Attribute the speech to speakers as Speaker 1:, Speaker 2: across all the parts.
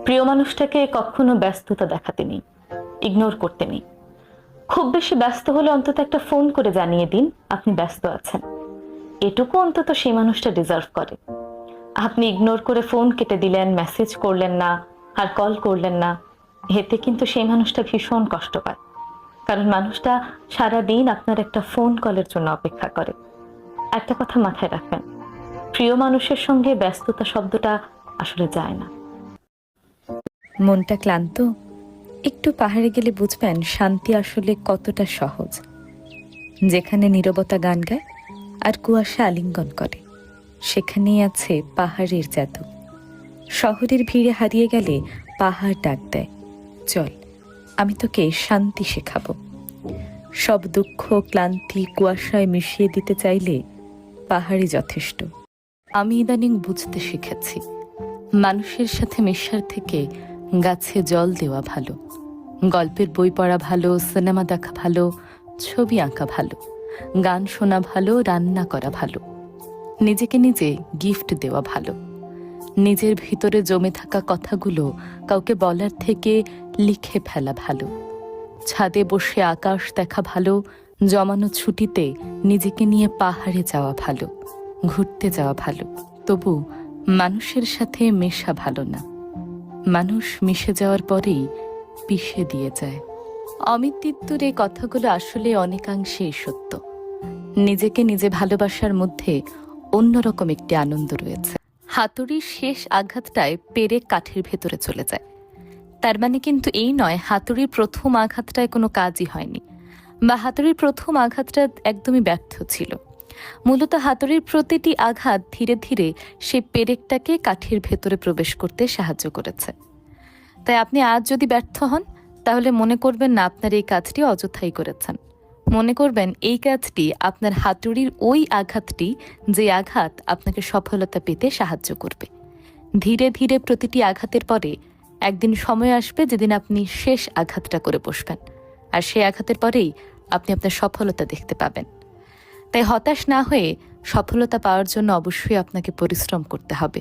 Speaker 1: প্রিয় মানুষটাকে কখনো ব্যস্ততা দেখাতে নেই, ইগনোর করতে নেই। খুব বেশি ব্যস্ত হলে অন্তত একটা ফোন করে জানিয়ে দিন আপনি ব্যস্ত আছেন। এটুকু অন্তত সেই মানুষটা ডিজার্ভ করে। আপনি ইগনোর করে ফোন কেটে দিলেন, মেসেজ করলেন না, আর কল করলেন না, এতে কিন্তু সেই মানুষটা ভীষণ কষ্ট পায়। কারণ মানুষটা সারাদিন আপনার একটা ফোন কলের জন্য অপেক্ষা করে। একটা কথা মাথায় রাখবেন, প্রিয় মানুষের সঙ্গে ব্যস্ততা শব্দটা আসলে যায় না।
Speaker 2: মনটা ক্লান্ত, একটু পাহাড়ে গেলে বুঝবেন শান্তি আসলে কতটা সহজ। যেখানে নীরবতা গান গায় আর কুয়াশা আলিঙ্গন করে, সেখানেই আছে পাহাড়ের জাদু। শহরের ভিড়ে হারিয়ে গেলে পাহাড় ডাক দেয়, চল আমি তোকে শান্তি শেখাবো। সব দুঃখ ক্লান্তি কুয়াশায় মিশিয়ে দিতে চাইলে পাহাড়ই যথেষ্ট। আমি ইদানিং বুঝতে শিখেছি, মানুষের সাথে মেশার থেকে গাছে জল দেওয়া ভালো। গল্পের বই পড়া ভালো, সিনেমা দেখা ভালো, ছবি আঁকা ভালো, গান শোনা ভালো, রান্না করা ভালো, নিজেকে নিজে গিফট দেওয়া ভালো। নিজের ভিতরে জমে থাকা কথাগুলো কাউকে বলার থেকে লিখে ফেলা ভালো। ছাদে বসে আকাশ দেখা ভালো, জমানো ছুটিতে নিজেকে নিয়ে পাহাড়ে যাওয়া ভালো, ঘুরতে যাওয়া ভালো। তবু মানুষের সাথে মেশা ভালো না। মানুষ মিশে যাওয়ার পরেই পিষে দিয়ে যায়। অমিত তিত্তুর এই কথাগুলো আসলে অনেকাংশেই সত্য। নিজেকে নিজে ভালোবাসার মধ্যে অন্যরকম একটি আনন্দ রয়েছে। হাতুড়ির শেষ আঘাতটায় পেরেক কাঠের ভেতরে চলে যায়। তার মানে কিন্তু এই নয় হাতুড়ির প্রথম আঘাতটায় কোনো কাজই হয়নি, বা হাতুড়ির প্রথম আঘাতটা একদমই ব্যর্থ ছিল। মূলত হাতুড়ির প্রতিটি আঘাত ধীরে ধীরে সেই পেরেকটাকে কাঠের ভেতরে প্রবেশ করতে সাহায্য করেছে। তাই আপনি আজ যদি ব্যর্থ হন, তাহলে মনে করবেন না আপনার এই কাজটি অযথাই করেছেন। মনে করবেন এই কাজটি আপনার হাতুড়ির ওই আঘাতটি, যে আঘাত আপনাকে সফলতা পেতে সাহায্য করবে। ধীরে ধীরে প্রতিটি আঘাতের পরে একদিন সময় আসবে যেদিন আপনি শেষ আঘাতটা করে বসবেন, আর সেই আঘাতের পরেই আপনি আপনার সফলতা দেখতে পাবেন। তাই হতাশ না হয়ে সফলতা পাওয়ার জন্য অবশ্যই আপনাকে পরিশ্রম করতে হবে।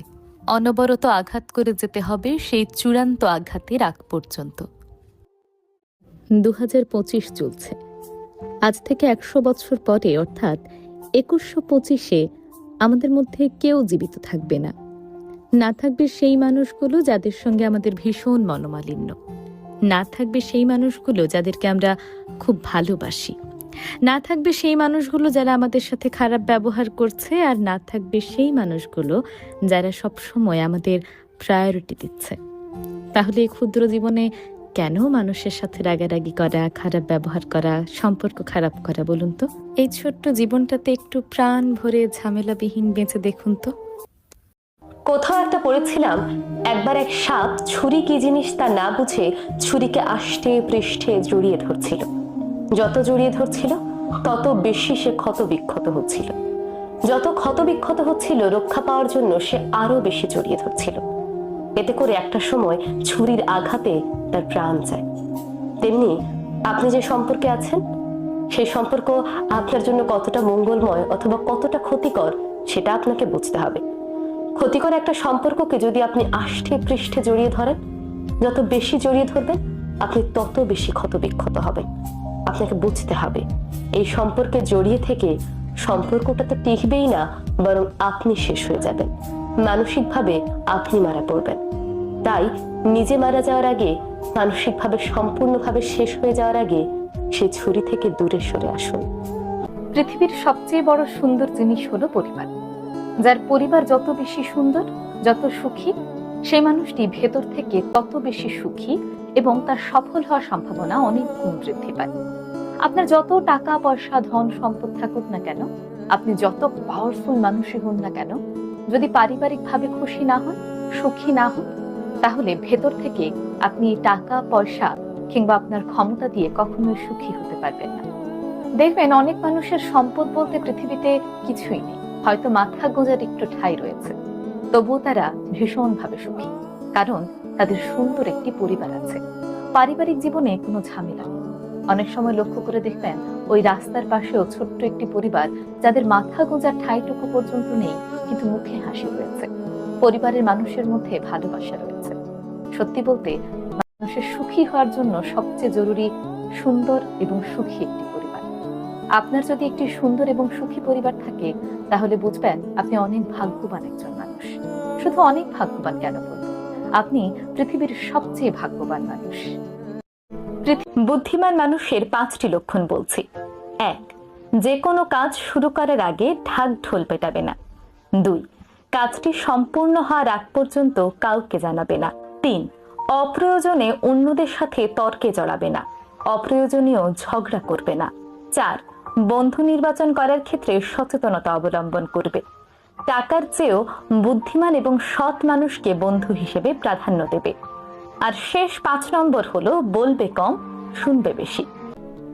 Speaker 2: অনবরত আঘাত করে যেতে হবে সেই চূড়ান্ত আঘাতের আগ পর্যন্ত। 2025 চলছে। আজ থেকে 100 বছর পরে, অর্থাৎ 2125-এ আমাদের মধ্যে কেউ জীবিত থাকবে না। না থাকবে সেই মানুষগুলো যাদের সঙ্গে আমাদের ভীষণ মনোমালিন্য। না থাকবে সেই মানুষগুলো যাদেরকে আমরা খুব ভালোবাসি। না থাকবে সেই মানুষগুলো যারা আমাদের সাথে খারাপ ব্যবহার করছে। আর না থাকবে সেই মানুষগুলো যারা সবসময় আমাদের প্রায়োরিটি দিচ্ছে। তাহলে এই ক্ষুদ্র জীবনে কেন মানুষের সাথে রাগারাগি করা, খারাপ ব্যবহার করা, সম্পর্ক খারাপ করা বলুন তো? এই ছোট্ট জীবনটাতে একটু প্রাণ ভরে ঝামেলাবিহীন বেঁচে দেখুন তো।
Speaker 1: কোথাও একটা পড়েছিলাম, একবার এক সাপ ছুরি কি জিনিস তা না বুঝে ছুরিকে আষ্টে পৃষ্ঠে জড়িয়ে ধরছিল। যত জড়িয়ে ধরছিল তত বেশি সে ক্ষত বিক্ষত হচ্ছিল। যত ক্ষত বিক্ষত হচ্ছিল, রক্ষা পাওয়ার জন্য সে আরো বেশি জড়িয়ে ধরছিল। এতে করে একটা সময় ছুরির আঘাতে তার প্রাণ যায়। তেমনি আপনি যে সম্পর্কে আছেন, সেই সম্পর্ক আপনার জন্য কতটা মঙ্গলময় অথবা কতটা ক্ষতিকর সেটা আপনাকে বুঝতে হবে। ক্ষতিকর একটা সম্পর্ককে যদি আপনি আষ্টে পৃষ্ঠে জড়িয়ে ধরেন, যত বেশি জড়িয়ে ধরবেন আপনি তত বেশি ক্ষত বিক্ষত হবেন। আপনাকে বুঝতে হবে, এই সম্পর্কে জড়িয়ে থেকে সম্পর্কটা তো টিকবেই না, বরং আপনি শেষ হয়ে যাবেন। মানসিকভাবে আপনি মারা পড়বেন। তাই নিজে মারা যাওয়ার আগে, মানসিকভাবে সম্পূর্ণভাবে শেষ হয়ে যাওয়ার আগে সেই ছুরি থেকে দূরে সরে আসুন।
Speaker 3: পৃথিবীর সবচেয়ে বড় সুন্দর জিনিস হলো পরিবার। যার পরিবার যত বেশি সুন্দর, যত সুখী, সেই মানুষটি ভেতর থেকে তত বেশি সুখী এবং তার সফল হওয়ার সম্ভাবনা অনেক গুণ বৃদ্ধি পায়। আপনার যত টাকা পয়সা ধন সম্পদ থাকুক না কেন, আপনি যত পাওয়ারফুল মানুষই হন না কেন, যদি পারিবারিকভাবে খুশি না হন, সুখী না হন, তাহলে ভেতর থেকে আপনি টাকা পয়সা কিংবা আপনার ক্ষমতা দিয়ে কখনোই সুখী হতে পারবেন না। দেখবেন অনেক মানুষের সম্পদ বলতে পৃথিবীতে কিছুই নেই, হয়তো মাথা গোঁজার একটু ঠাঁই রয়েছে, তবুও তারা ভীষণভাবে সুখী, কারণ তাদের সুন্দর একটি পরিবার আছে। পারিবারিক জীবনে কোনো ঝামেলা নেই। অনেক সময় লক্ষ্য করে দেখবেন ওই রাস্তার পাশেও ছোট্ট একটি পরিবার, যাদের মাথা গোঁজার ঠাঁইটুকু পর্যন্ত নেই, কিন্তু মুখে হাসি রয়েছে। পরিবারের মানুষের মধ্যে ভালোবাসা রয়েছে। সত্যি বলতে মানুষের সুখী হওয়ার জন্য সবচেয়ে জরুরি সুন্দর এবং সুখী একটি পরিবার। আপনার যদি একটি সুন্দর এবং সুখী পরিবার থাকে, তাহলে বুঝবেন আপনি অনেক ভাগ্যবান একজন মানুষ। শুধু অনেক ভাগ্যবান কেন বলবো, আপনি পৃথিবীর সবচেয়ে ভাগ্যবান মানুষ।
Speaker 1: বুদ্ধিমান মানুষের 5টি লক্ষণ বলছি। 1, যে কোনো কাজ শুরু করার আগে ঢাক ঢোল পেটাবে না। 2, কাজটি সম্পূর্ণ হওয়ার আগ পর্যন্ত কাউকে জানাবে না। 3, অপ্রয়োজনে অন্যদের সাথে তর্কে জড়াবে না, অপ্রয়োজনীয় ঝগড়া করবে না। 4, বন্ধু নির্বাচন করার ক্ষেত্রে সচেতনতা অবলম্বন করবে। টাকার চেয়েও বুদ্ধিমান এবং সৎ মানুষকে বন্ধু হিসেবে প্রাধান্য দেবে। আর শেষ 5 নম্বর হলো বলবে কম, শুনবে বেশি।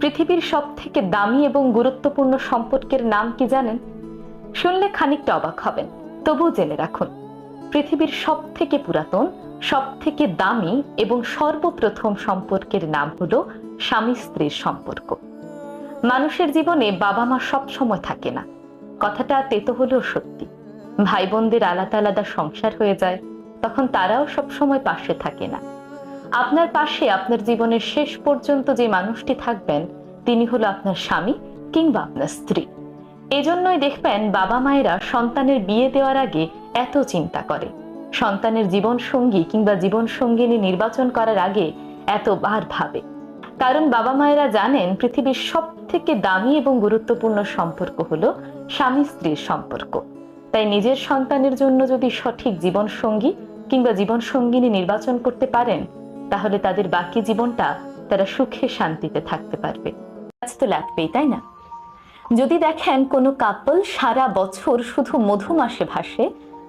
Speaker 1: পৃথিবীর সব থেকে দামি এবং গুরুত্বপূর্ণ সম্পর্কের নাম কি জানেন? শুনলে খানিকটা অবাক হবেন, তবুও জেনে রাখুন। পৃথিবীর সব থেকে পুরাতন, সব থেকে দামি এবং সর্বপ্রথম সম্পর্কের নাম হলো স্বামী স্ত্রীর সম্পর্ক। মানুষের জীবনে বাবা মা সব সময় থাকে না, কথাটা তেতো হলেও সত্যি। ভাই বোনদের আলাদা আলাদা সংসার হয়ে যায়, তখন তারাও সব সময় পাশে থাকে না। আপনার পাশে আপনার জীবনের শেষ পর্যন্ত যে মানুষটি থাকবেন, তিনি হলো আপনার স্বামী কিংবা আপনার স্ত্রী। এজন্যই দেখবেন বাবা মায়েরা সন্তানের বিয়ে দেওয়ার আগে এত চিন্তা করে, সন্তানের জীবন সঙ্গী কিংবা জীবন সঙ্গিনী নির্বাচন করার আগে এতবার ভাবে। কারণ বাবা মায়েরা জানেন পৃথিবীর সব থেকে দামি এবং গুরুত্বপূর্ণ সম্পর্ক হলো স্বামী স্ত্রীর সম্পর্ক। তাই নিজের সন্তানের জন্য যদি সঠিক জীবন সঙ্গী কিংবা জীবন সঙ্গিনী নির্বাচন করতে পারেন, তাহলে তাদের বাকি জীবনটা তারা সুখে শান্তিতে থাকতে পারবে। তো লাগবেই, তাই না? যদি দেখেন কোনো কাপল সারা বছর শুধু মধুমাসে ভাসে,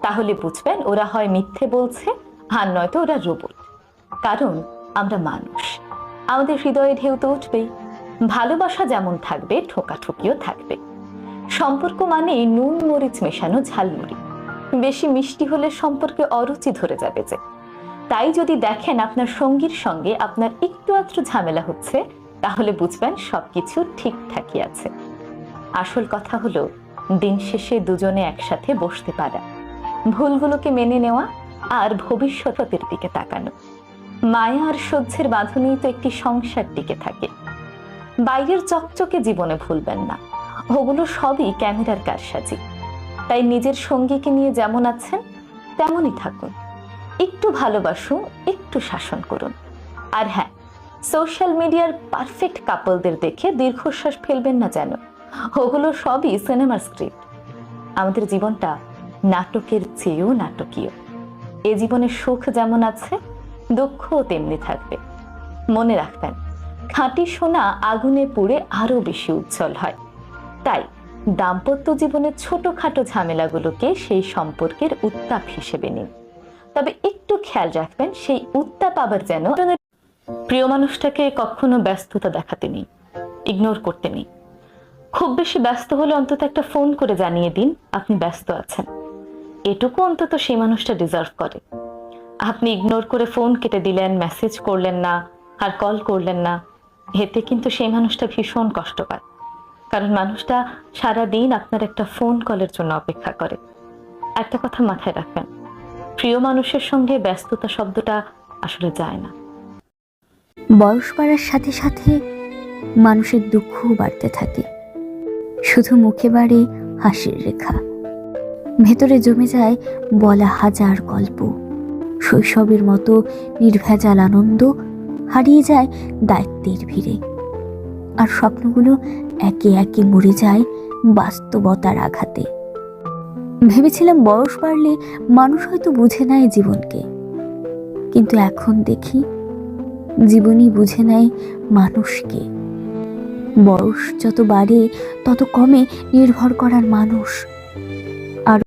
Speaker 1: তাহলে বুঝবেন ওরা হয় মিথ্যে বলছে, আর নয়তো ওরা রোবট। কারণ আমরা মানুষ, আমাদের হৃদয়ে ঢেউ তো উঠবেই। ভালোবাসা যেমন থাকবে, ঠোকাঠুকিও থাকবে। সম্পর্ক মানে নুন মরিচ মেশানো ঝালমুড়ি, বেশি মিষ্টি হলে সম্পর্কে অরুচি ধরে যাবে যে। তাই যদি দেখেন আপনার সঙ্গীর সঙ্গে আপনার একটু আধটু ঝামেলা হচ্ছে, তাহলে বুঝবেন সবকিছু ঠিকঠাকই আছে। আসল কথা হলো দিন শেষে দুজনে একসাথে বসতে পারা, ভুলগুলোকে মেনে নেওয়া আর ভবিষ্যতের দিকে তাকানো। মায়া আর সহ্যের বাঁধনেই তো একটি সংসার টিকে থাকে। বাইরের চকচকে জীবনে ভুলবেন না, ওগুলো সবই ক্যামেরার কারসাজি। তাই নিজের সঙ্গীকে নিয়ে যেমন আছেন তেমনই থাকুন, একটু ভালোবাসুন, একটু শাসন করুন। আর হ্যাঁ, সোশ্যাল মিডিয়ার পারফেক্ট কাপলদের দেখে দীর্ঘশ্বাস ফেলবেন না যেন, ওগুলো সবই সিনেমার স্ক্রিপ্ট। আমাদের জীবনটা নাটকের চেয়েও নাটকীয়। এ জীবনে সুখ যেমন আছে, দুঃখও তেমনি থাকবে। মনে রাখবেন, খাঁটি সোনা আগুনে পুড়ে আরো বেশি উজ্জ্বল হয়। তাই দাম্পত্য জীবনের ছোটখাটো ঝামেলাগুলোকে সেই সম্পর্কের উত্তাপ হিসেবে নিন। তবে একটু খেয়াল রাখবেন সেই উত্তাপ আবার যেন প্রিয় মানুষটাকে কখনো ব্যস্ততা দেখাতে নেই, ইগনোর করতে নেই। খুব বেশি ব্যস্ত হলে অন্তত একটা ফোন করে জানিয়ে দিন আপনি ব্যস্ত আছেন। এটুকু অন্তত সেই মানুষটা ডিজার্ভ করে। আপনি ইগনোর করে ফোন কেটে দিলেন, মেসেজ করলেন না, আর কল করলেন না, এতে কিন্তু সেই মানুষটা ভীষণ কষ্ট পায়। কারণ মানুষটা সারাদিন আপনার একটা ফোন কলের জন্য অপেক্ষা করে। একটা কথা মাথায় রাখবেন, প্রিয় মানুষের সঙ্গে ব্যস্ততা শব্দটা আসলে যায় না।
Speaker 4: বয়স বাড়ার সাথে সাথে মানুষের দুঃখও বাড়তে থাকে। শুধু মুখে বাড়ে হাসির রেখা, ভেতরে জমে যায় বলা হাজার গল্প। শৈশবের মতো নির্ভেজাল আনন্দ হারিয়ে যায় দায়িত্বের ভিড়ে, আর স্বপ্নগুলো একে একে মরে যায় বাস্তবতার আঘাতে। ভেবেছিলাম বয়স বাড়লে মানুষ হয়তো বুঝে নেয় জীবনকে, কিন্তু এখন দেখি জীবনই বুঝে নেয় মানুষকে। বয়স যত বাড়ে তত কমে নির্ভর করার মানুষ।